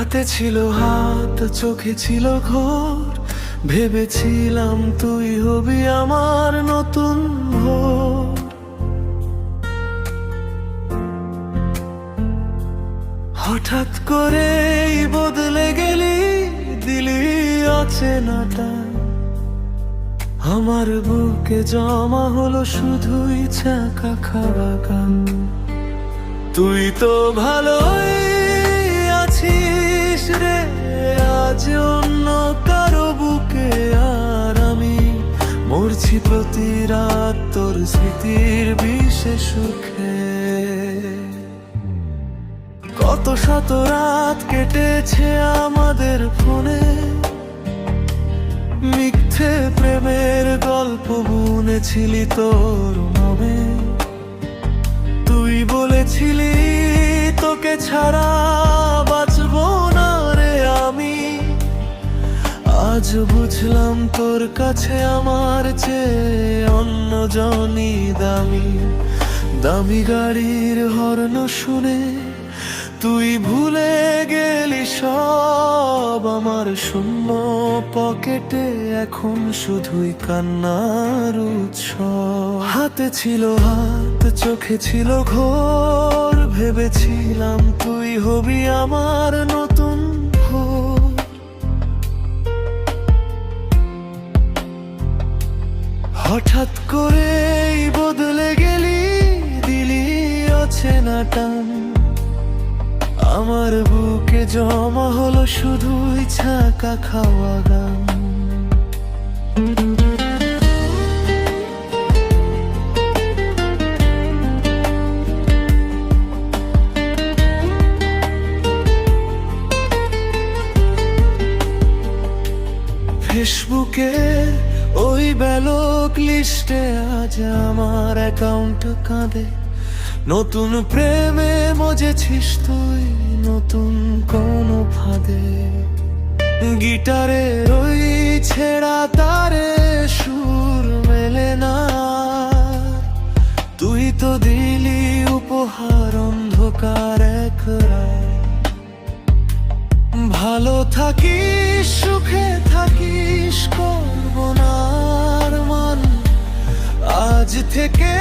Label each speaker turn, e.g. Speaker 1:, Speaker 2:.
Speaker 1: হাতে ছিল হাত, চোখে ছিল ঘোর, ভেবেছিলাম তুই হবি আমার নতুন ভোর। হঠাৎ করেই বদলে গেলি, দিলি অচেনাটা। আমার বুকে জমা হলো শুধুই চাকা খাওয়া গান। তুই তো ভালোই আছিস রে আজ অন্য কারো বুকে, আর আমি মরছি প্রতি রাত তোর স্মৃতির বিশেষ সুখে। কত শত রাত কেটেছে আমাদের ফোনে, মিথ্যে প্রেমের গল্প বুনেছিলি তোর নামে। তুই বলেছিলি তোকে ছাড়া বাঁচবো না রে আমি, আজ বুঝলাম তোর কাছে আমার চেয়ে অন্যজনই দামি। দামি গাড়ির হর্ন শুনে তুই ভুলে গেলি সব, আমার শূন্য পকেটে এখন শুধুই কান্নার উৎসব। হাতে ছিল হাত, চোখে ছিল ঘোর, ভেবেছিলাম তুই হবি আমার নতুন ভোর। হঠাৎ করেই বদলে গেলি, দিলি অচেনা টান। আমার বুকে জমা হলো শুধুই ছাকা খাওয়া গান। ফেসবুকে ওই ব্লক লিস্টে আজ আমার অ্যাকাউন্ট কাঁদে। নতুন প্রেমে মজেছিস তুই নতুন কোন ফাঁদে। গিটারের ওই ছেঁড়া তারে সুর মেলে না, তুই তো দিলি উপহার অন্ধকার এক রাত। ভালো থাকিস সুখে থাকিস, করবো না আর মান। আজ থেকে